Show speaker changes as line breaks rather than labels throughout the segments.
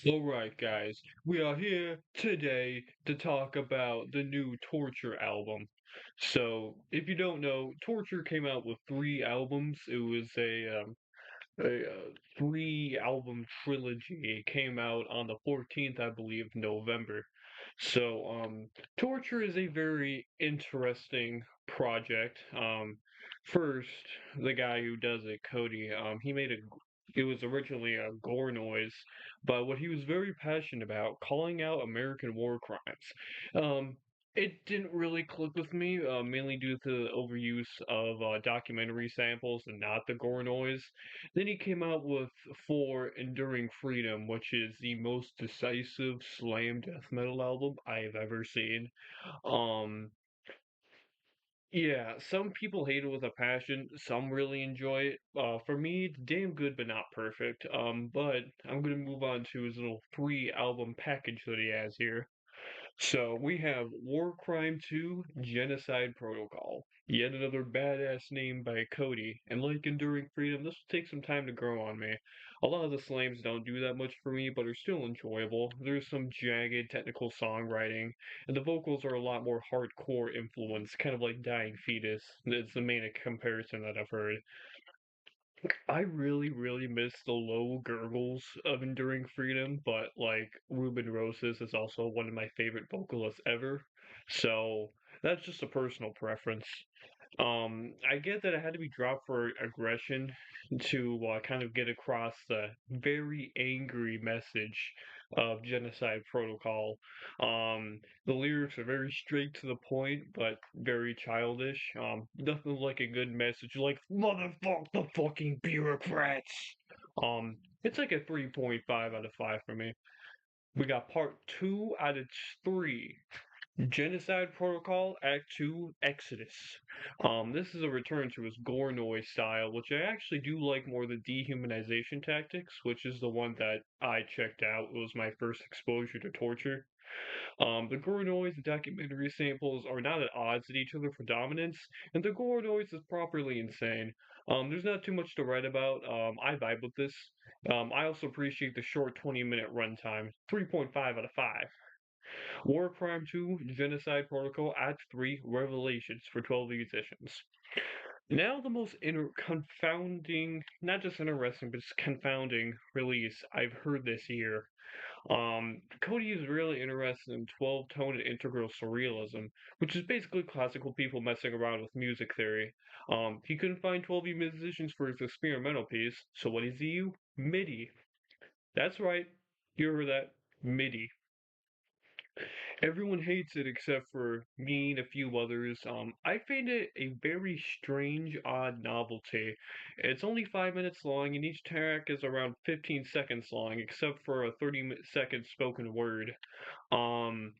Alright, guys, we are here today to talk about the new Torture album. So, if you don't know, Torture came out with three albums. It was a three album trilogy. It came out on the 14th, I believe, November. So, Torture is a very interesting project. First, the guy who does it, Cody, he made it was originally a gore noise, but what he was very passionate about, calling out American war crimes. Um, it didn't really click with me, mainly due to the overuse of documentary samples and not the gore noise. Then he came out with For Enduring Freedom, which is the most decisive slam death metal album I've ever seen. Um, yeah, some people hate it with a passion, some really enjoy it. For me, it's damn good but not perfect. But I'm gonna move on to his little three album package that he has here. So we have War Crime 2 Genocide Protocol. Yet another badass name by Cody. And like Enduring Freedom, this will take some time to grow on me. A lot of the slams don't do that much for me, but are still enjoyable. There's some jagged technical songwriting, and the vocals are a lot more hardcore influence, kind of like Dying Fetus. It's the main comparison that I've heard. I really, really miss the low gurgles of Enduring Freedom, but like Ruben Roses is also one of my favorite vocalists ever. So that's just a personal preference. I get that it had to be dropped for aggression to kind of get across the very angry message of Genocide Protocol. The lyrics are very straight to the point, but very childish. Nothing like a good message like "motherfuck the fucking bureaucrats." It's like a 3.5 out of 5 for me. We got part 2 out of 3. Genocide Protocol Act 2 Exodus. This is a return to his gore noise style, which I actually do like more than dehumanization tactics, which is the one that I checked out. It was my first exposure to torture. The gore noise and documentary samples are not at odds with each other for dominance, and the gore noise is properly insane. There's not too much to write about. I vibe with this. I also appreciate the short 20-minute runtime, 3.5 out of 5. War Crime 2, Genocide Protocol, Act 3, Revelations for 12 musicians. Now the most confounding, not just interesting, but just confounding release I've heard this year. Cody is really interested in 12-tone and integral surrealism, which is basically classical people messing around with music theory. He couldn't find 12 musicians for his experimental piece, so what does he use? MIDI. That's right, you heard that. MIDI. Everyone hates it except for me and a few others. I find it a very strange, odd novelty. It's only 5 minutes long, and each track is around 15 seconds long, except for a 30-second spoken word. Um,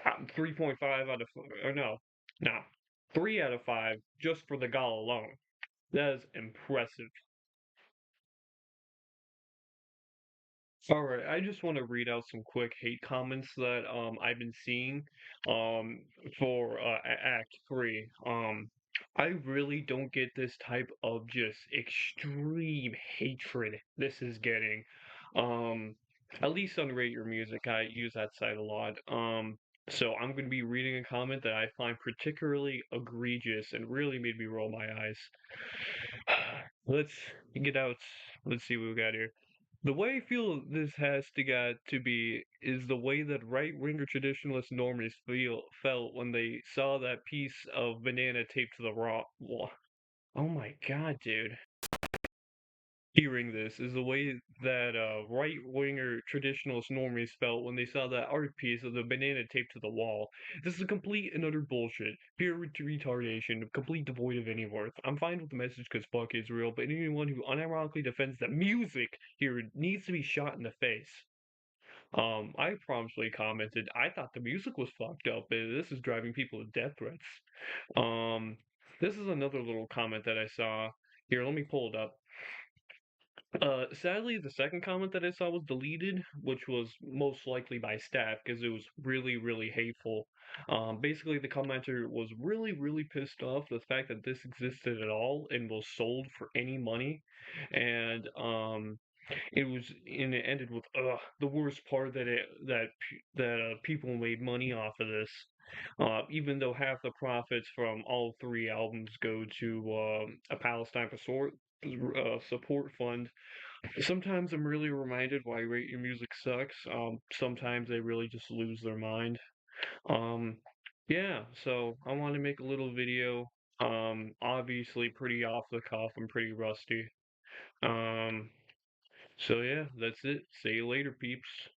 3.5 out of, or no, 3 out of 5 just for the gal alone. That is impressive. All right, I just want to read out some quick hate comments that I've been seeing um for Act 3. I really don't get this type of just extreme hatred this is getting. Um at least on Rate Your Music, I use that site a lot. So I'm going to be reading a comment that I find particularly egregious and really made me roll my eyes. Let's get out. Let's see what we got here. The way I feel this has to got to be is the way that right-winger traditionalist normies felt when they saw that piece of banana taped to the raw wall. Oh my god, dude. Hearing this is the way that right-winger traditionalist normies felt when they saw that art piece of the banana taped to the wall. This is complete and utter bullshit. Pure retardation, complete devoid of any worth. I'm fine with the message because fuck Israel, but anyone who unironically defends the music here needs to be shot in the face. I promptly commented, I thought the music was fucked up, and this is driving people to death threats. Um, this is another little comment that I saw. Here, let me pull it up. Sadly, the second comment that I saw was deleted, which was most likely by staff because it was really, really hateful. Basically, the commenter was really, really pissed off the fact that this existed at all and was sold for any money. And It was and it ended with the worst part that people made money off of this. Even though half the profits from all three albums go to a Palestine support fund. Sometimes I'm really reminded why rate your music sucks. Sometimes they really just lose their mind. Um, yeah, so I want to make a little video. Obviously pretty off the cuff and pretty rusty. Um, so yeah, that's it. See you later, peeps.